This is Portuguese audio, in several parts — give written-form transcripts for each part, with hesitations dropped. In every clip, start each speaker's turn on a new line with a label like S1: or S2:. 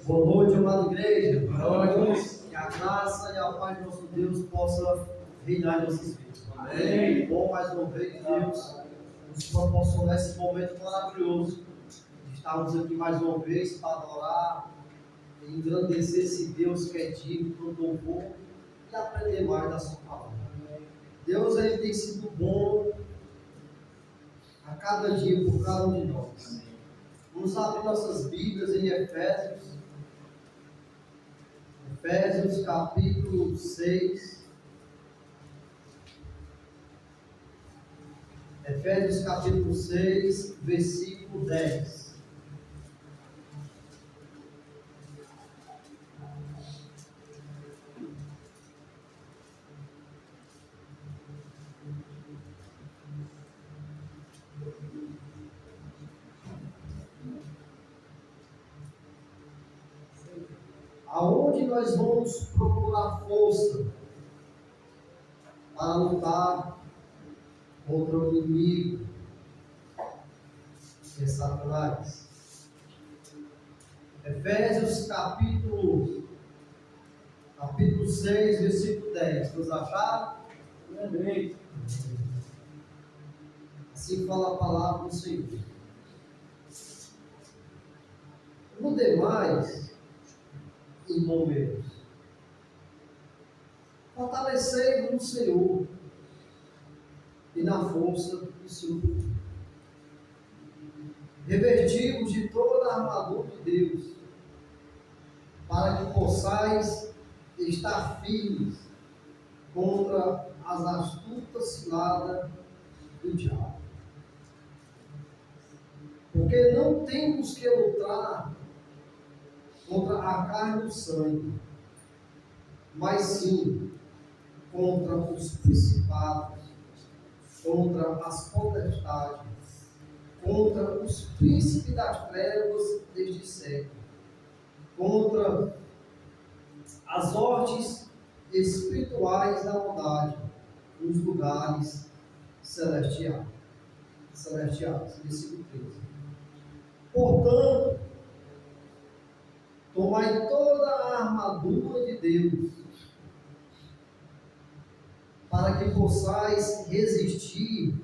S1: Boa noite, amada igreja. Boa noite. Que a graça e a paz de nosso Deus possa reinar em nossas vidas. Amém. Bom, mais uma vez, Deus nos proporcionar esse momento maravilhoso de estarmos aqui mais uma vez para adorar e engrandecer esse Deus que é digno do louvor e aprender mais da sua palavra. Deus, ele tem sido bom a cada dia por cada um de nós. Vamos abrir nossas Bíblias em Efésios capítulo 6. Efésios capítulo 6, versículo 10. Aonde nós vamos procurar força para lutar contra o inimigo, que é Satanás? Efésios capítulo 6, versículo 10. Nos acharam? Amém. Assim fala a palavra do Senhor. No demais, irmão meus, fortalecei-vos no Senhor e na força do seu poder. Revesti-vos de toda a armadura de Deus, para que possais estar firmes contra as astutas ciladas do diabo. Porque não temos que lutar contra a carne e o sangue, mas sim contra os principados, contra as potestades, contra os príncipes das trevas deste século, contra as hostes espirituais da maldade nos lugares celestiais. Versículo 13. Portanto, tomai toda a armadura de Deus, para que possais resistir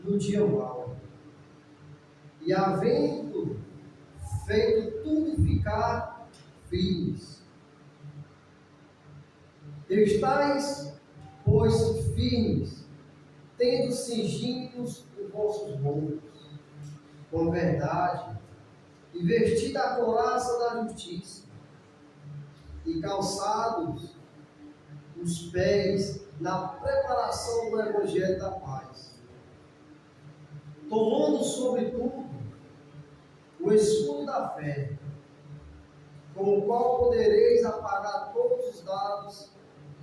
S1: no dia mau. E havendo feito tudo ficar firmes. Estais, pois, firmes, tendo cingidos os vossos lombos com verdade, e vestida a couraça da justiça, e calçados os pés na preparação do Evangelho da paz, tomando sobretudo o escudo da fé, com o qual podereis apagar todos os dados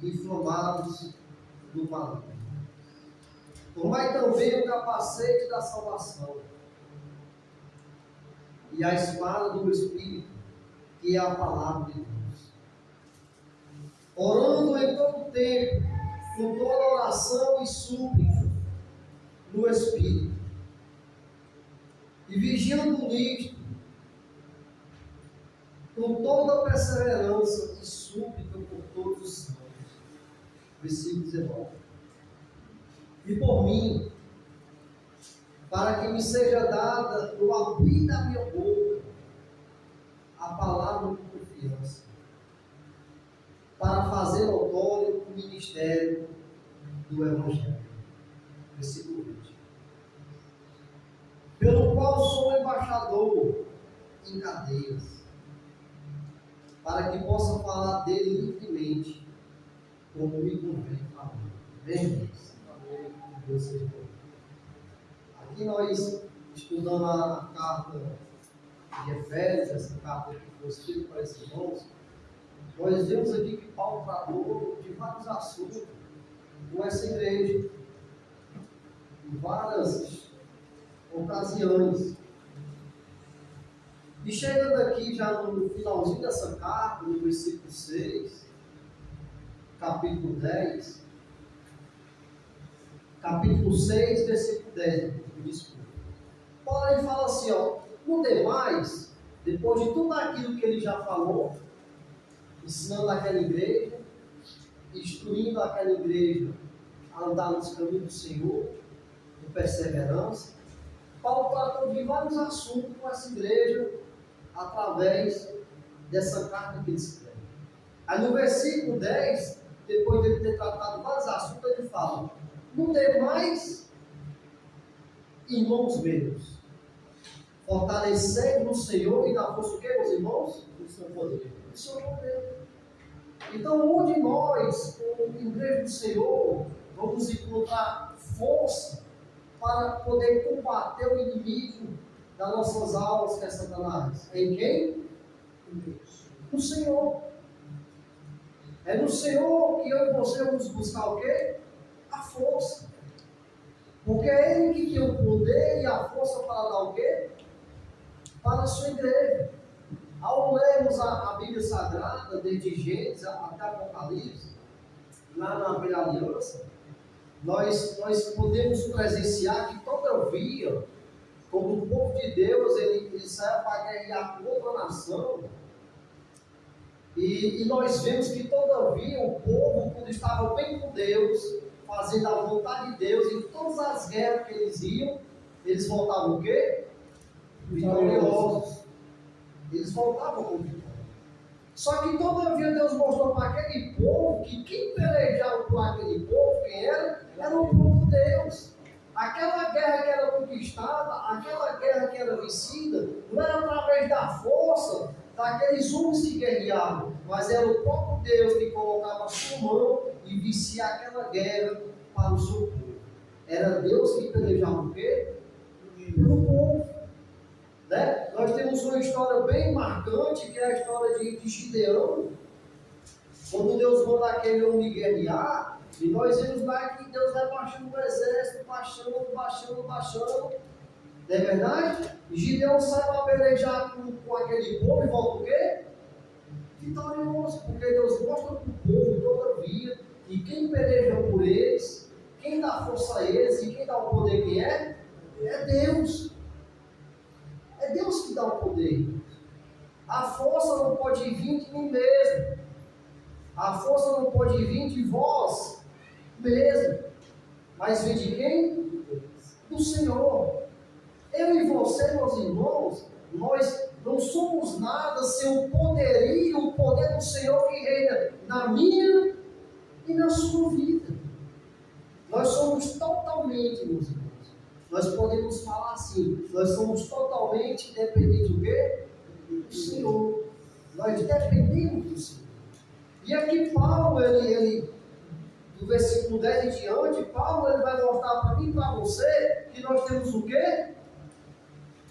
S1: inflamados do maligno. Tomai também o capacete da salvação e a espada do Espírito, que é a palavra de Deus, orando em todo tempo, com toda oração e súplica no Espírito, e vigiando nisto, com toda perseverança e súplica por todos os santos. Versículo 19. E por mim, para que me seja dada no abrir da minha boca a palavra de confiança, para fazer notório o ministério do Evangelho. Versículo 20. Pelo qual sou embaixador em cadeias, para que possa falar dele livremente, como me convém falar. Amém? Deus seja bom. Aqui nós estudando a carta de Efésios, essa carta que foi escrita para esses irmãos, nós vemos aqui que Paulo tratou de vários assuntos com essa igreja, em várias ocasiões. E chegando aqui já no finalzinho dessa carta, no versículo 6, capítulo 10, capítulo 6, versículo 10, desculpa. Paulo ele fala assim, ó, no demais, depois de tudo aquilo que ele já falou, ensinando aquela igreja, instruindo aquela igreja a andar nos caminhos do Senhor, com perseverança, Paulo tratou de vários assuntos com essa igreja, através dessa carta que ele escreve. Aí no versículo 10, depois de ele ter tratado vários assuntos, ele fala: no demais, irmãos meus, fortalecendo no Senhor e na força o que, meus irmãos? Do seu poder. Do seu poder. Então, onde nós, como igreja do Senhor, vamos encontrar força para poder combater o inimigo das nossas almas, que é Satanás? Em quem? Em Deus. No Senhor. É no Senhor que eu e você vamos buscar o quê? A força. Porque é Ele que tem o poder e a força para dar o quê? Para a sua igreja. Ao lermos a Bíblia Sagrada, desde Gênesis até Apocalipse, lá na Velha Aliança, nós podemos presenciar que todavia, como o povo de Deus, ele saiu para guerrear com outra nação, e nós vemos que todavia o povo, quando estava bem com Deus, fazendo a vontade de Deus, em todas as guerras que eles iam, eles voltavam o quê? Vitoriosos. Eles voltavam com vitória. Só que todavia Deus mostrou para aquele povo que quem pelejava por aquele povo, quem era? Era o povo de Deus. Aquela guerra que era conquistada, aquela guerra que era vencida, não era através da força daqueles homens que guerreavam, mas era o próprio Deus que colocava a sua mão e vencia aquela guerra para o seu povo. Era Deus que pelejava o quê? Pelo povo. Né? Nós temos uma história bem marcante, que é a história de Gideão, quando Deus manda aquele homem guerrear, e nós vemos lá que Deus vai baixando o exército, baixando. Não é verdade? Gideão sai para pelejar com aquele povo e volta o quê? Vitorioso, porque Deus mostra para o povo todavia que quem peleja por eles, quem dá força a eles e quem dá o poder, quem é? É Deus. É Deus que dá o poder. A força não pode vir de mim mesmo. A força não pode vir de vós mesmo. Mas vem de quem? Do Senhor. Eu e você, meus irmãos, nós não somos nada sem o poderio, o poder do Senhor que reina na minha e na sua vida. Nós somos totalmente, meus irmãos. Nós podemos falar assim, nós somos totalmente dependentes do quê? Do Senhor. Nós dependemos do Senhor. E aqui Paulo, do versículo 10 em diante, Paulo ele vai mostrar para mim e para você que nós temos o quê?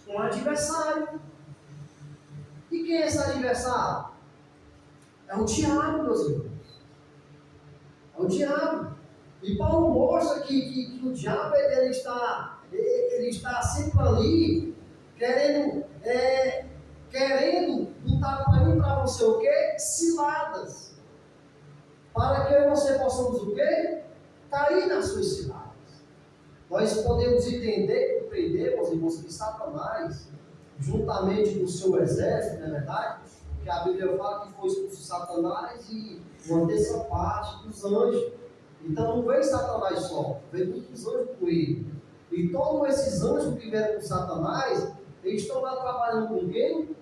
S1: Um adversário. E quem é esse adversário? É o diabo, meus irmãos. É o diabo. E Paulo mostra que o diabo ele está sempre ali, querendo botar para mim e para você o quê? Ciladas. Para que você possamos o quê? Cair nas suas ciladas. Nós podemos entender, compreender, meus irmãos, que Satanás, juntamente com o seu exército, não é verdade? Porque a Bíblia fala que foi expulso Satanás e uma terça parte dos anjos. Então não veio Satanás só, veio muitos anjos com ele. E todos esses anjos que vieram com Satanás, eles estão lá trabalhando com quem?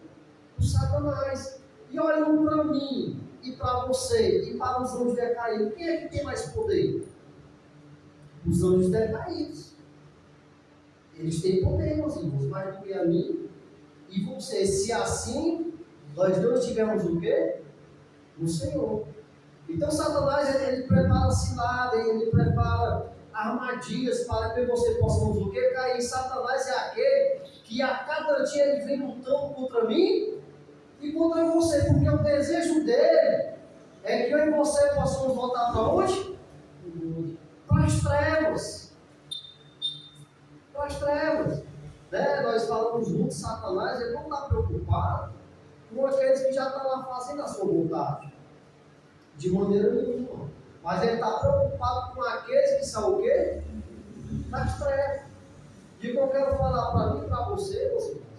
S1: Com Satanás. E olhando para mim, e para você, e para os anjos decaídos, quem é que tem mais poder? Os anjos decaídos. Eles têm poder, meus irmãos, mais do que a mim e você. Se assim, nós não estivermos o quê? No Senhor. Então Satanás, ele prepara a cilada, ele prepara armadilhas para que você possa o quê? Cair. Satanás é aquele que a cada dia ele vem lutando contra mim e contra você, porque o desejo dele é que eu e você possamos voltar para onde? Para as trevas. Para as trevas. Né? Nós falamos muito de Satanás, ele não está preocupado com aqueles que já estão lá fazendo a sua vontade. De maneira nenhuma. Mas ele está preocupado com aqueles que são o quê? Das trevas. E o que eu quero falar para mim e para você, meus irmãos,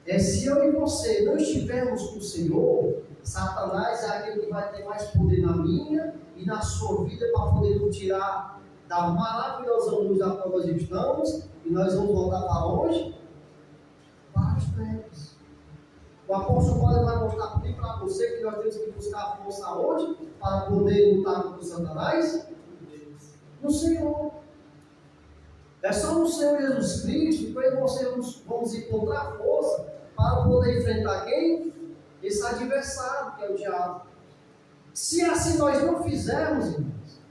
S1: é se eu e você não estivermos com o Senhor, Satanás é aquele que vai ter mais poder na minha e na sua vida para poder nos tirar da maravilhosa luz da qual nós estamos, e nós vamos voltar para onde? Para as trevas. O apóstolo Paulo vai mostrar para mim e para você que nós temos que buscar força aonde? Para poder lutar contra o Satanás? No Senhor. É só no Senhor Jesus Cristo que eu e você vamos encontrar força para poder enfrentar quem? Esse adversário que é o diabo. Se assim nós não fizermos, irmãos,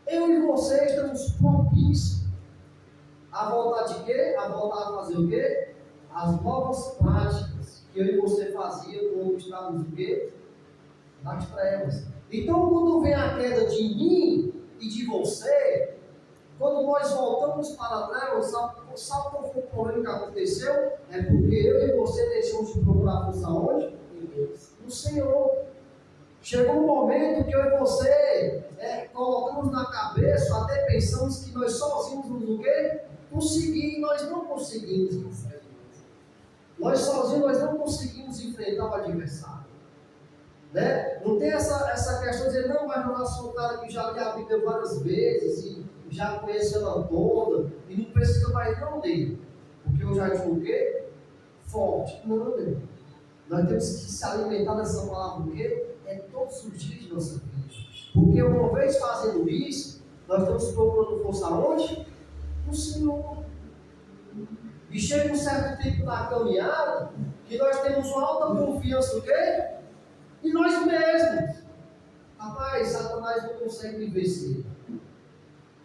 S1: eu e você estamos propícios a voltar de quê? A voltar a fazer o quê? As novas práticas que eu e você fazia quando estávamos o quê? Nas trevas. Então, quando vem a queda de mim e de você, quando nós voltamos para a treva, sabe qual foi o problema que aconteceu? É porque eu e você deixamos de procurar força onde? No Senhor. Chegou um momento que eu e você colocamos na cabeça, até pensamos que nós sozinhos nos o quê? Conseguir, nós não conseguimos. Nós sozinhos nós não conseguimos enfrentar o adversário. Né? Não tem essa questão de dizer, não, mas eu sou um cara que já li a Bíblia várias vezes e já conheço ela toda e não precisa mais não ler, porque eu já estou o quê? Forte. Não, né? Nós temos que se alimentar dessa palavra, porque é todos os dias de nossa vida. Porque uma vez fazendo isso, nós estamos procurando força onde? No Senhor. E chega um certo tempo da caminhada que nós temos uma alta confiança no quê? Em nós mesmos. Rapaz, Satanás não consegue me vencer.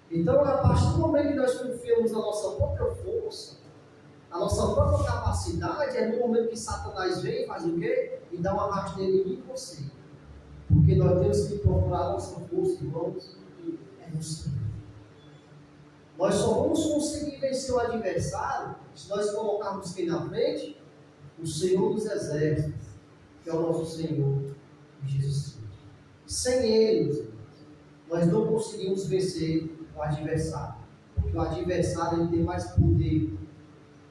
S1: Então, a partir do momento que nós confiamos na nossa própria força, na nossa própria capacidade, é no momento que Satanás vem e faz o quê? E dá uma rasteira em mim e você. Porque nós temos que procurar a nossa força, irmãos, é no Senhor. Nós só vamos conseguir vencer o adversário se nós colocarmos quem na frente? O Senhor dos Exércitos, que é o nosso Senhor, Jesus Cristo. Sem Ele, nós não conseguimos vencer o adversário. Porque o adversário ele tem mais poder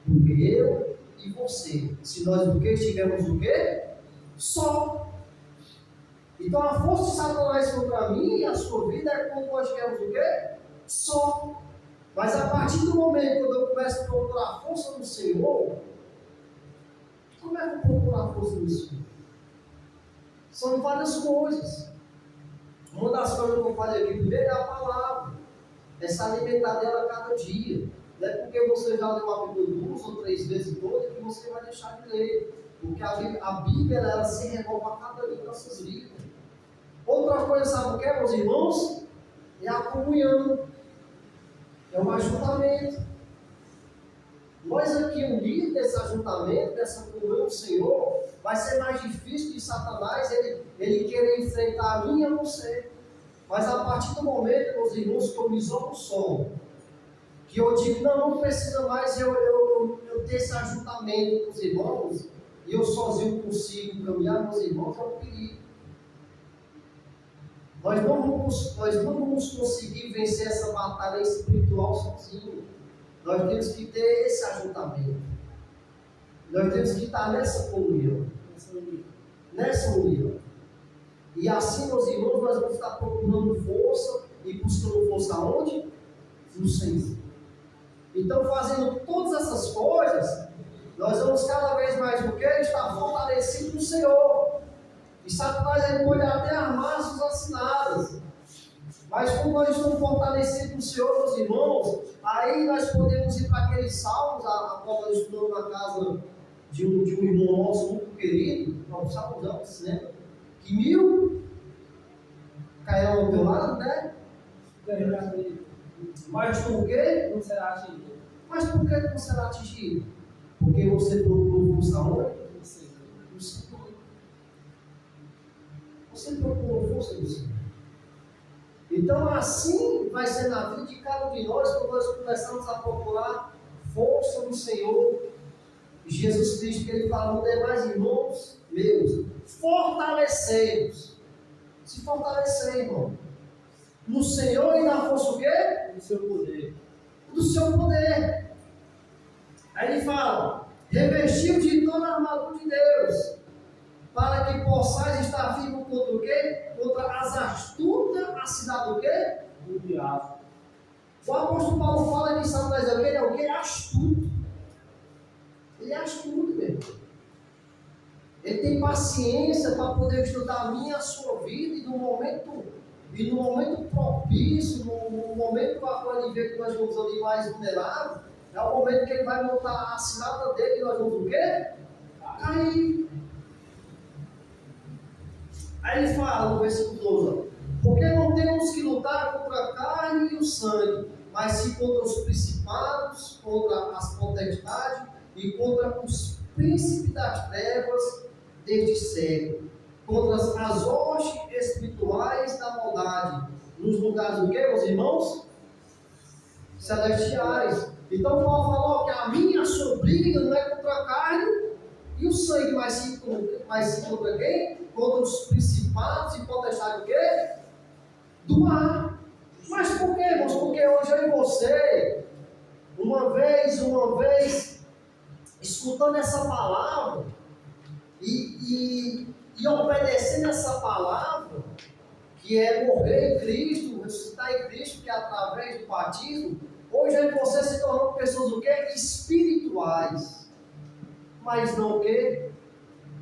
S1: do que eu e você. Se nós do que estivermos o quê? Só. Então a força de Satanás contra mim e a sua vida é quando nós estivermos o quê? Só. Mas a partir do momento quando eu começo a procurar a força do Senhor, como é que eu procurar a força do Senhor? São várias coisas. Uma das coisas que eu falei aqui primeiro é a palavra. É se alimentar dela cada dia. Não é porque você já leu a Bíblia 2 ou 3 vezes toda que você vai deixar de ler. Porque a Bíblia ela se renova a cada dia das nossas vidas. Outra coisa, sabe o que é, meus irmãos? É a comunhão. É um ajuntamento. Nós aqui unidos nesse ajuntamento, nessa comunhão do Senhor, vai ser mais difícil de Satanás ele querer enfrentar a mim e a você. Mas a partir do momento, meus irmãos, que eu me isolo o som, que eu digo, não precisa mais eu ter esse ajuntamento com os irmãos, e eu sozinho consigo caminhar, meus irmãos, é um perigo. Nós não vamos conseguir vencer essa batalha espiritual sozinhos. Nós temos que ter esse ajuntamento. Nós temos que estar nessa comunhão. Nessa união. E assim, meus irmãos, nós vamos estar procurando força e buscando força aonde? No Senhor. Então, fazendo todas essas coisas, nós vamos cada vez mais do que? Estar fortalecidos no Senhor. E Satanás ele pode até armar suas assinadas. Mas como nós estamos fortalecidos no Senhor, meus irmãos, aí nós podemos ir para aqueles salmos, a qual nós estudamos na casa de um irmão nosso muito querido, não, salmos não, se lembra? Que 1000 cairão ao teu lado, né? Mas por quê?
S2: Não será atingido.
S1: Mas por que não será atingido? Porque você procurou força onde? No Senhor. Você procurou força do Senhor. Então assim vai ser na vida de cada um de nós quando nós começamos a procurar força no Senhor. Jesus Cristo, que ele fala, demais irmãos meus, fortalecei-vos. Se fortalecer, irmão. No Senhor e na força o quê?
S2: Do seu poder.
S1: Do seu poder. Aí ele fala, revestiu de toda a armadura de Deus, para que possais estar firme contra o quê? Contra as astutas, a cidade do quê?
S2: Do diabo.
S1: O apóstolo Paulo fala que Satanás é o quê? Ele é o quê? Astuto. Ele é astuto, mesmo. Ele tem paciência para poder estudar a minha e a sua vida, e no momento propício, no momento para ele ver que nós vamos ali mais vulneráveis, é o momento que ele vai montar a cilada dele e nós vamos o quê? Cair. Aí ele fala no versículo 12, porque não temos que lutar contra a carne e o sangue, mas sim contra os principados, contra as potestades e contra os príncipes das trevas deste século, contra as hostes espirituais da maldade, nos lugares do que, meus irmãos? Celestiais. Então Paulo falou que a minha sua briga não é contra a carne e o sangue, mas sim contra quem? Contra os principados e potestades do quê? Do ar. Mas por quê, irmãos? Porque hoje eu e você, uma vez, escutando essa palavra e obedecendo essa palavra, que é morrer em Cristo, ressuscitar em Cristo, que é através do batismo, hoje eu e você se tornam pessoas o quê? Espirituais. Mas não o quê?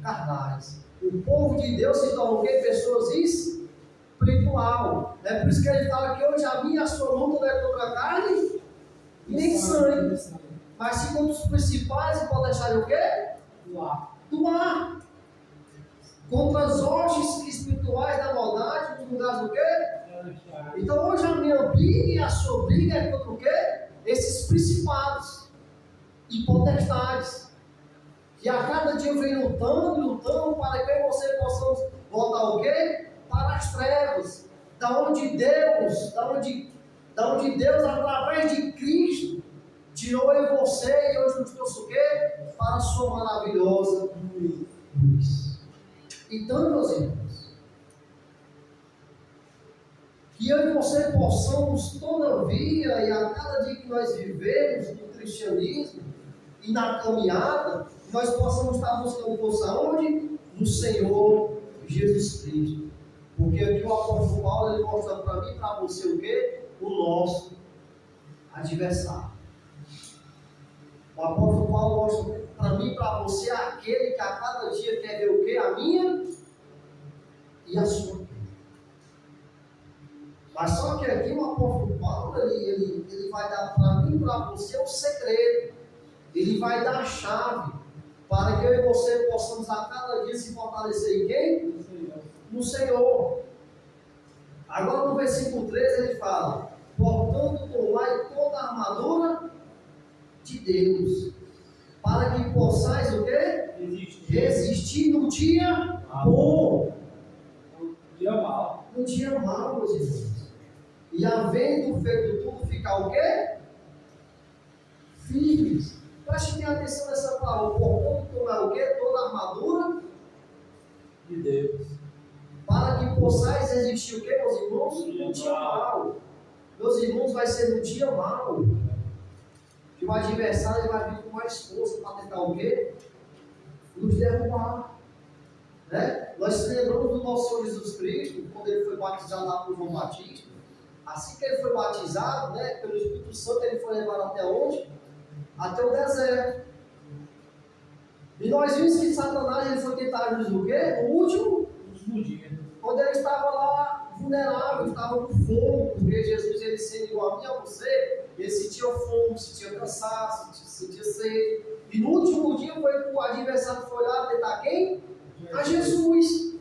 S1: Carnais. O povo de Deus se torna o quê? Pessoas espiritual. É por isso que ele fala que hoje a minha e a sua luta não é contra a carne e nem sangue, mas sim contra os principais e pode deixar o quê? Do ar. Contra as hostes espirituais da maldade, nos lugares do quê? Então hoje a minha briga e a sua briga é contra o quê? Esses principados e potestades. Que a cada dia vem lutando para que você possamos voltar o quê? Para as trevas. Da onde Deus, através de Cristo, tirou eu e você e hoje nos trouxe o quê? Para a sua maravilhosa luz. Então, meus irmãos, que eu e você possamos, todavia, e a cada dia que nós vivemos no cristianismo e na caminhada, nós possamos estar buscando força onde? No Senhor Jesus Cristo. Porque aqui o apóstolo Paulo ele mostra para mim e para você o quê? O nosso adversário. O apóstolo Paulo mostra para mim e para você aquele que a cada dia quer ver o quê? A minha e a sua vida. Mas só que aqui o apóstolo Paulo ele vai dar para mim e para você o segredo. Ele vai dar a chave para que eu e você possamos a cada dia se fortalecer em quem? No Senhor. Agora no versículo 13 ele fala: portanto, tomai toda a armadura de Deus, para que possais o quê? Resistir no dia bom.
S2: No dia mau.
S1: No dia mau, meus irmãos. E havendo feito tudo, ficar o quê? Firmes. Preste atenção nessa palavra. Portanto, tomar o quê? Toda a armadura
S2: De Deus.
S1: Para que possais resistir o quê, meus irmãos? No dia mau. Meus irmãos, vai ser no dia mau. Que o adversário vai vir com mais força para tentar o quê? Nos derrubar. Né? Nós lembramos do nosso Senhor Jesus Cristo, quando ele foi batizado lá por João Batista. Assim que ele foi batizado, né, pelo Espírito Santo, ele foi levado até onde? Até o deserto. E nós vimos que Satanás ele foi tentar nos o quê? No último
S2: dia.
S1: Quando ele estava lá vulnerável, estava com fome, porque Jesus, ele sendo igual a mim e a você, ele sentia fome, sentia cansaço, sentia sede. E no último dia foi que o adversário foi lá tentar quem? A Jesus.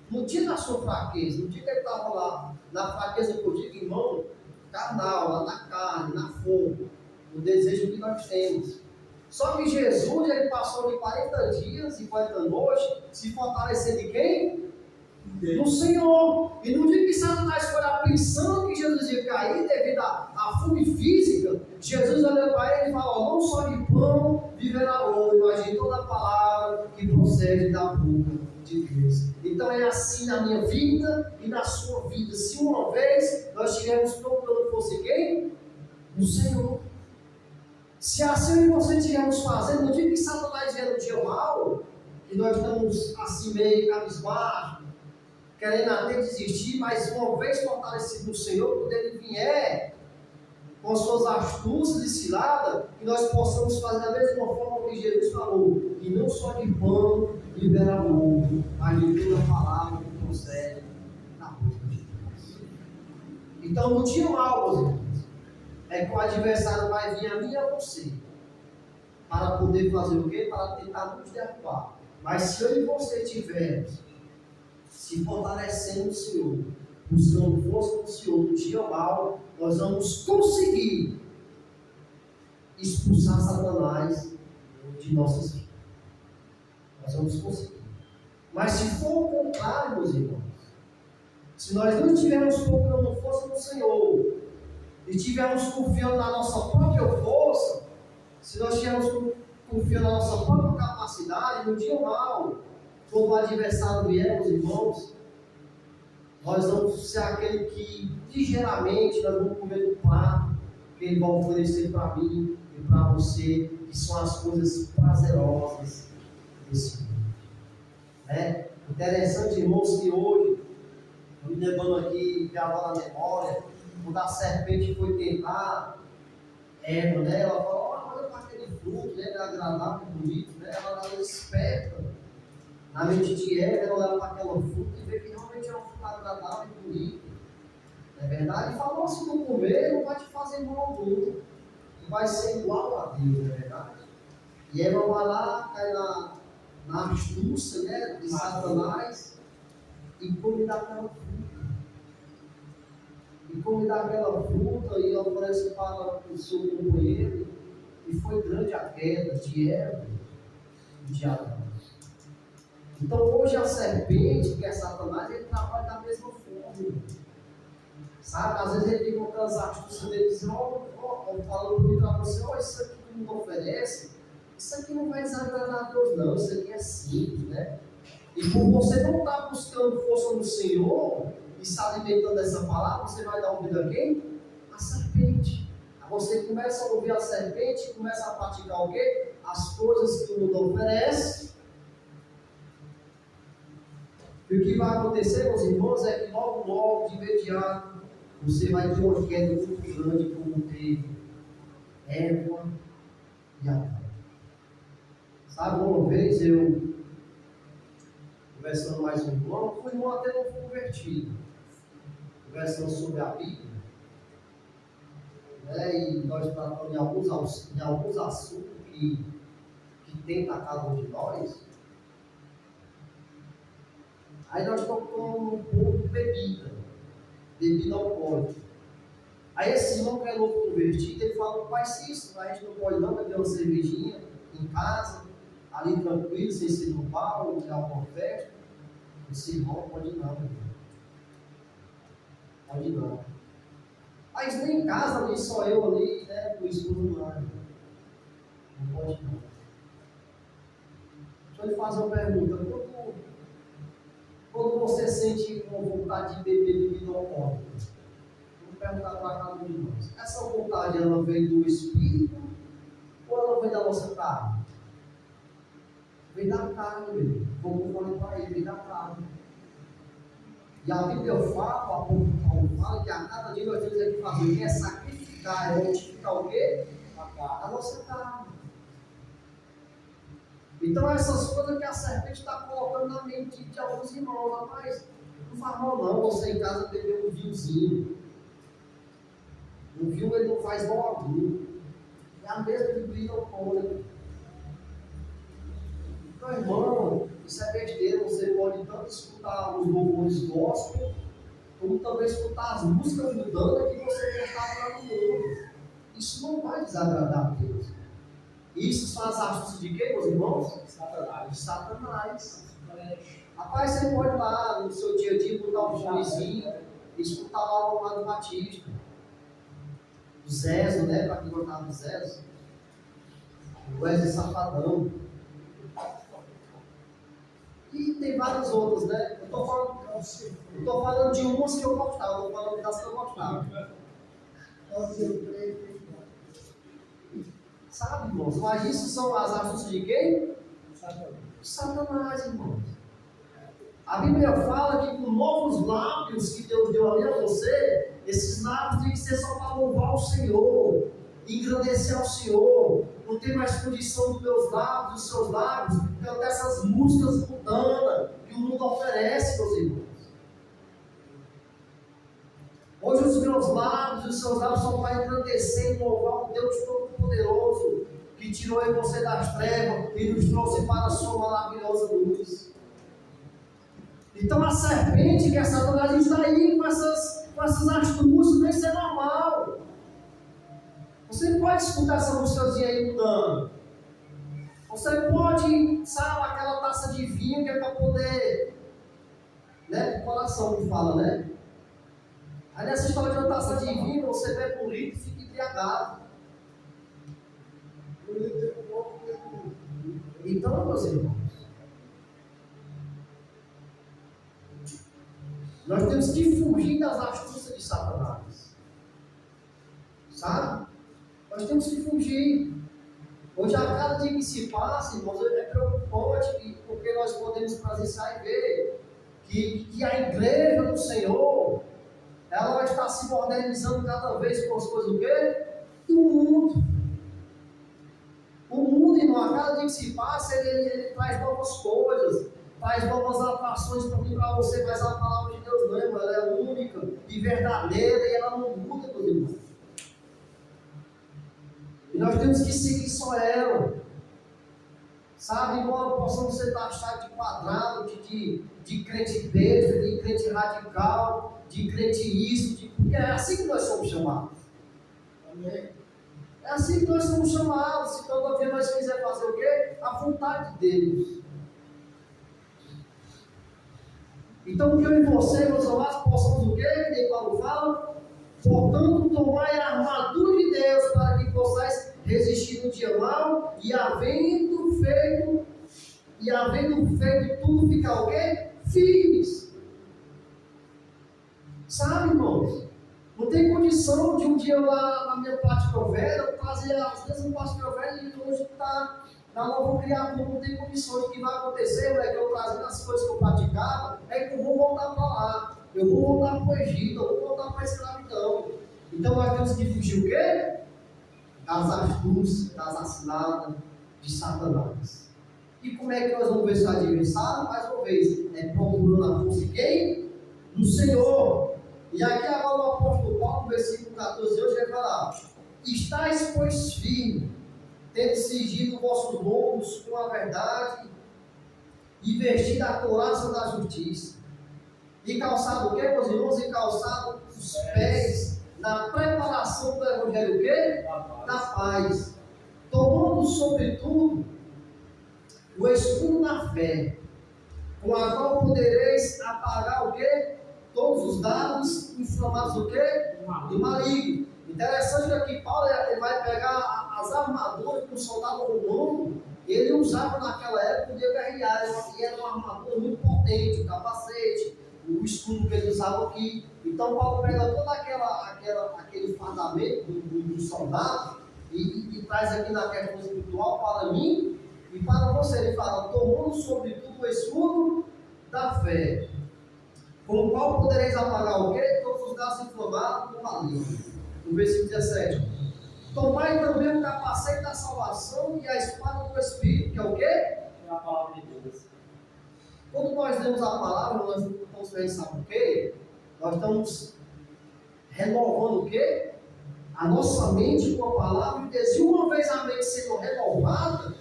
S1: No dia da sua fraqueza, no dia que ele estava lá, na fraqueza que eu digo, irmão, carnal, lá na carne, na fome, no desejo que nós temos. Só que Jesus, ele passou de 40 dias e 40 noites se fortalecendo de quem? No Senhor. E no dia que Satanás foi lá pensando que Jesus ia cair devido à fome física, Jesus olhou para ele e falou: não só de pão viverá o homem, mas de toda a palavra que procede da boca de Deus. Então é assim na minha vida e na sua vida. Se uma vez nós tivermos procurando fosse quem? No Senhor. Se assim eu e você estivermos fazendo, no dia que Satanás vier no dia mal, que nós estamos assim meio cabisbaixo, querendo até desistir, mas uma vez fortalecido no Senhor, quando Ele vier com suas astúcias e ciladas, que nós possamos fazer da mesma forma que Jesus falou, e não só de pão viverá o homem, mas de toda a palavra que procede da boca de Deus. Então, no dia mal, meus irmãos, é que o adversário vai vir a mim e a você, para poder fazer o quê? Para tentar nos derrubar. Mas se eu e você tivermos se fortalecendo no Senhor, buscando força no Senhor no dia mal, nós vamos conseguir expulsar Satanás de nossas vidas. Nós vamos conseguir. Mas se for o contrário, meus irmãos, se nós não estivermos procurando força no Senhor, e estivermos confiando na nossa própria força, se nós estivermos confiando na nossa própria capacidade, no dia mal, quando o adversário vier, meus irmãos, nós vamos ser aquele que ligeiramente nós vamos comer do prato que Ele vai oferecer para mim e para você, que são as coisas prazerosas desse mundo. Interessante, irmãos, que hoje, eu me lembrando aqui, gravando na memória, quando a serpente foi tentar Eva, né? Ela falou: olha para aquele fruto, né? Agradável, bonito, né? Ela era esperta. Na mente de Eva, ela olhava para aquela fruta e vê que realmente é um fruto agradável e bonito. Não é verdade? E falou: se não comer, não vai te fazer mal algum. Não vai ser igual a Deus, não é verdade? E Eva vai lá, cai na astúcia, né? De Satanás e come daquela fruta. E come daquela fruta e oferece para o seu companheiro. E foi grande a queda de Eva e de Adão. Então hoje a serpente, que é Satanás, ele trabalha da mesma forma. Sabe? Às vezes ele fica com aquelas astúcias dele dizendo: falando para mim para você: isso aqui que não oferece, isso aqui não vai desagradar a Deus, não. Isso aqui é simples, né? E por você não estar buscando força no Senhor e se alimentando dessa palavra, você vai dar ouvido a quem? A serpente. Aí você começa a ouvir a serpente e começa a praticar o quê? As coisas que o mundo oferece. E o que vai acontecer, meus irmãos, é que logo, de imediato, você vai ter uma queda muito grande como teve Eva e Adão. Sabe, uma vez eu, conversando mais com o irmão até não foi convertido, conversando sobre a Bíblia, né, e nós tratamos em alguns assuntos que tem na cada um de nós. Aí nós tocamos um pouco de bebida alcoólica. Aí esse irmão que é novo convertido, ele falou: pai, se isso, a gente não pode não beber uma cervejinha em casa, ali tranquilo, sem ser no bar ou em alguma festa. Esse irmão pode não, meu irmão. Pode não. Mas nem em casa, ali só eu ali, né, com o esposo lá. Não pode não. Deixa eu lhe fazer uma pergunta. Quando você sente uma vontade de beber bebida alcoólica, vou perguntar para cada um de nós: essa vontade ela vem do Espírito ou ela vem da nossa carne? Vem da carne mesmo. Como eu falei para ele, vem da carne. E a Bíblia fala, o apóstolo Paulo fala, que a cada dia nós temos que fazer o que? É sacrificar, é mortificar o quê? A nossa carne. Então essas coisas que a serpente está colocando na mente de alguns irmãos: rapaz, não faz mal não, você em casa beber um vinhozinho. O vinho ele não faz mal algum. É a mesma bebida alcoólica. Então, irmão, isso é besteira. Você pode tanto escutar os louvores gospel, como também escutar as músicas mudando que você cantava lá no mundo. Isso não vai desagradar a Deus. Isso são as astúcias de quem, meus irmãos?
S2: Satanás.
S1: Satanás. Rapaz, você pode lá no seu dia a dia botar um filmezinho e escutar lá o Amado Batista, o Zezo, né? Para quem gostava do Zezo, o Wesley Safadão. E tem várias outras, né? Eu estou falando de umas que eu gostava, não estou falando das que eu gostava. Sabe, irmãos? Mas isso são as astúcias de quem? Satanás, irmãos. A Bíblia fala que com novos lábios que Deus deu a mim e a você, esses lábios têm que ser só para louvar o Senhor, engrandecer ao Senhor. Não tem mais condição dos meus lábios, dos seus lábios, cantar essas músicas mundanas que o mundo oferece, meus irmãos. Hoje os meus lábios e os seus lábios são para engrandecer e louvar o Deus Todo-Poderoso, que tirou em você das trevas e nos trouxe para a sua maravilhosa luz. Então a serpente, que é Satanás, está aí com essas astúcias, nem isso é normal. Você pode escutar essa músicazinha aí mudando. Você pode, sabe, aquela taça de vinho que é para poder, né, o coração que fala, né? Aí nessa história de uma taça de vinho, você bebe um litro e fica embriagado. Então, meus irmãos, nós temos que fugir das astúcias de Satanás. Sabe? Nós temos que fugir. Hoje, a cada dia que se passa, irmãos, é preocupante, porque nós podemos presenciar e ver que a igreja do Senhor, ela vai estar se modernizando cada vez com as coisas do quê? Do mundo. O mundo, irmão, a cada dia que se passa, ele traz novas coisas, traz novas atrações para mim, para você, mas a palavra de Deus não, irmão, ela é única e verdadeira e ela não muda, meus irmãos. E nós temos que seguir só ela. Sabe, embora possamos ser taxados de quadrado, de crente besta, de crente radical, de crente isso, porque é assim que nós somos chamados. Amém? É assim que nós somos chamados. Se todavia nós quisermos fazer o quê? A vontade de Deus. Então, que eu e você, meus amados, possamos o quê? Que nem Paulo fala, portanto, tomai a armadura de Deus para que possais resistir no dia mau e havendo feito tudo, ficar o quê? Firmes. Sabe, irmãos? Não tem condição de um dia lá na minha parte velha, eu trazer as mesmas partes velha e hoje está na nova criatura. Não tem condições. O que vai acontecer é que eu trazendo as coisas que eu praticava, é que eu vou voltar para lá. Eu vou voltar para o Egito, eu vou voltar para a escravidão. Então nós temos que fugir o quê? Das astúcias, das aciladas de Satanás. E como é que nós vamos ver esse adversário? Mais uma vez, é procurando a força de quem? Do Senhor. E aqui agora o apóstolo Paulo, no versículo 14, hoje vai falar: estáis, pois, firmes, tendo cingido vossos lombos com a verdade, e vestido a couraça da justiça, e calçado o quê, meus irmãos? E calçado os pés na preparação do evangelho o quê? Da paz. Tomando sobretudo o escudo da fé, com a qual podereis apagar o quê? Todos os dados inflamados do quê? Do maligno. Interessante que aqui Paulo ele vai pegar as armaduras que o soldado romano ele usava naquela época de guerrear, e era uma armadura muito potente, o capacete, o escudo que ele usava aqui. Então Paulo pega todo aquele fardamento do soldado e traz aqui na questão espiritual para mim e para você. Ele fala: tomando sobretudo o escudo da fé, com o qual podereis apagar o quê? Todos os gases inflamados do maligno. No versículo 17: tomai também o capacete da salvação e a espada do Espírito, que é o quê? É
S2: a palavra de Deus.
S1: Quando nós lemos a palavra, nós estamos pensando o quê? Nós estamos renovando o quê? A nossa mente com a palavra de Deus. E uma vez a mente sendo renovada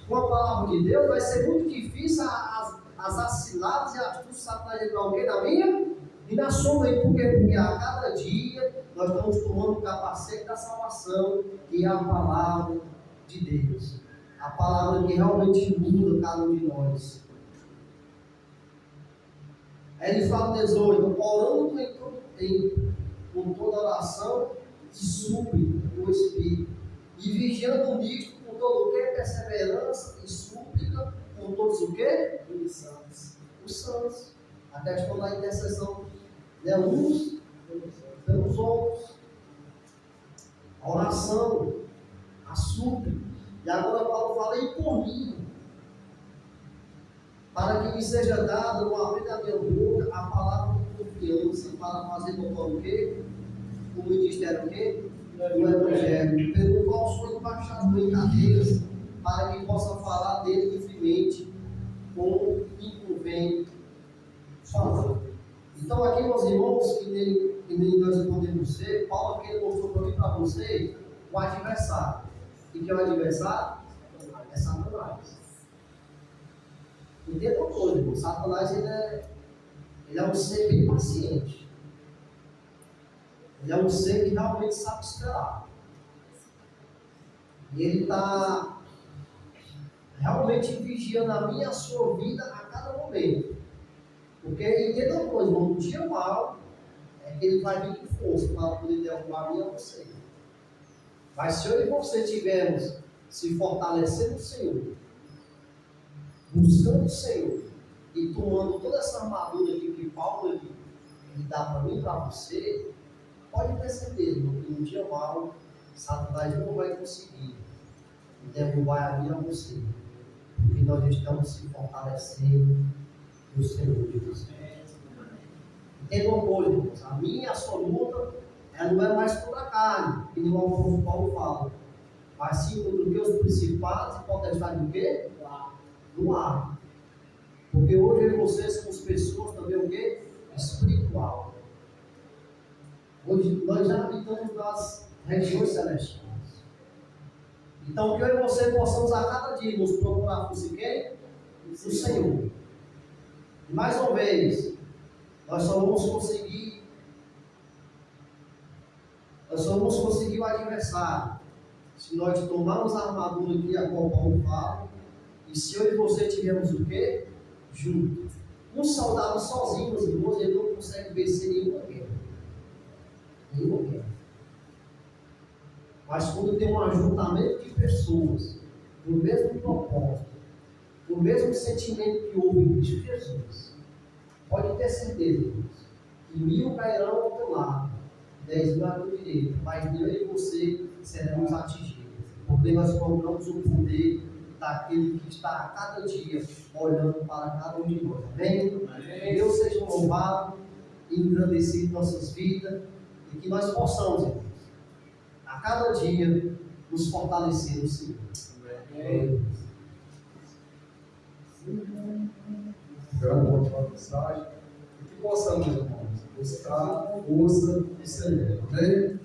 S1: com a palavra de Deus, vai ser muito difícil as aciladas e as astúcias de Satanás entrar o quê? E na sombra aí, por quê? Porque a cada dia nós estamos tomando o capacete da salvação, que é a palavra de Deus. A palavra que realmente muda cada um de nós. Aí ele fala 18, orando com toda oração e súplica no Espírito, e vigiando nisto com todo o que? Perseverança e súplica com todos o que? Os santos. Os santos. A questão da intercessão, né? Uns pelos outros. A oração, a súplica. E agora Paulo fala, e por mim, para que me seja dada no abrir da minha boca a palavra de confiança, para fazer notório o quê? O ministério o quê? Do Evangelho, pelo qual sou embaixador em cadeias, para que possa falar dele livremente, como me convém falar. Então aqui, meus irmãos, que nem nós podemos ser, Paulo aqui mostrou para mim e para você o adversário. E que é o adversário? É Satanás. Entenda uma coisa, irmão. Satanás ele é um ser bem paciente. Ele é um ser que realmente sabe esperar. E ele está realmente vigiando a minha e a sua vida a cada momento. Porque entenda uma coisa, irmão, no dia mal é que ele vai vir com força para poder derrubar a mim e a você. Mas se eu e você tivermos se fortalecendo no Senhor, buscando o Senhor e tomando toda essa armadura que Paulo ele dá para mim e para você, pode ter certeza que no dia mal Satanás não vai conseguir derrubar a mim e a você, porque nós estamos se fortalecendo no Senhor de Deus. Entenda uma coisa, irmãos, a minha e a sua luta ela não é mais contra a carne, que nem o apóstolo Paulo fala, mas sim contra os principados e potestades do quê? Do ar. Porque hoje eu e você somos pessoas também o quê? Espiritual. Hoje nós já habitamos nas regiões celestiais. Então que eu e você possamos a cada dia nos procurar por si quem? O Senhor. E mais uma vez, nós só vamos conseguir o adversário se nós tomarmos a armadura que a qual Paulo fala, e se eu e você tivermos o quê? Junto. Um soldado sozinho, meus irmãos, ele não consegue vencer nenhuma guerra. Nenhuma guerra. Mas quando tem um ajuntamento de pessoas, do mesmo propósito, do mesmo sentimento que houve em Cristo Jesus, pode ter certeza, irmãos, que 1000 cairão ao teu lado, 10.000 à tua direita, mas eu e você seremos atingidos, porque nós compramos o poder daquele que está a cada dia olhando para cada um de nós. Amém? Amém. Deus seja louvado e engrandecido em nossas vidas, e que nós possamos, irmãos, a cada dia nos fortalecer no Senhor. Amém.
S3: Grande ótima mensagem. E que possamos, irmãos, buscar força do Senhor. Amém?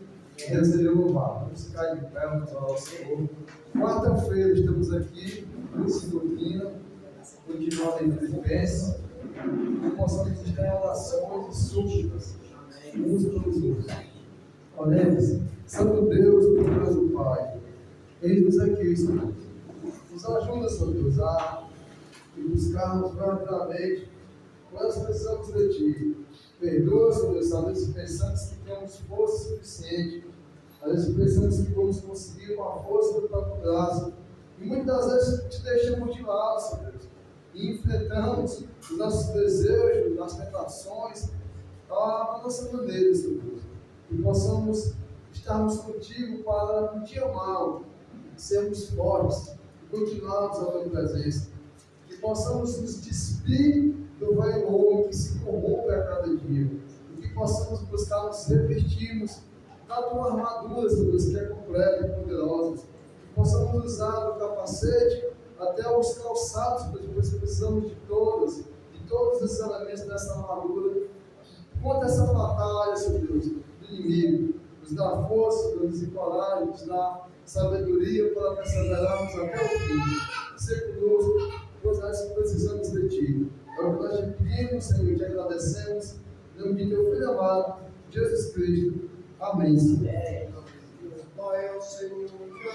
S3: Deus seja louvado. Vamos ficar de pé, vamos orar ao Senhor. Quarta-feira estamos aqui, em doutrina, continuando em Filipenses, que possamos estar em orações e súplicas uns pelos outros. Oremos, Santo Deus, poderoso Pai, eis-nos aqui, Senhor. Nos ajuda, Senhor Deus, a buscarmos verdadeiramente quando precisamos de Ti. Perdoa, Senhor Deus, às vezes pensamos que temos força suficiente, às vezes pensamos que vamos conseguir uma força da Tua graça, e muitas vezes te deixamos de lado, Senhor Deus, e enfrentamos os nossos desejos, as tentações, da nossa maneira, Senhor Deus, e possamos estarmos contigo para um dia mal, sermos fortes e continuarmos a tua presença, que possamos nos despir do velho homem que se corrompe a cada dia, e que possamos buscar nos revestirmos da tua armadura, Senhor Deus, que é completa e poderosa, que possamos usar do capacete até os calçados, porque precisamos de todos os elementos dessa armadura, contra essa batalha, Senhor Deus, do inimigo, nos dá força, nos dá coragem, nos dá sabedoria para perseverarmos até o fim. Ser conosco, pois nós precisamos de Ti. É o que nós te pedimos, Senhor, te agradecemos, Em nome de teu Filho amado, Jesus Cristo. Amém, Senhor.
S4: Pai é o Senhor, que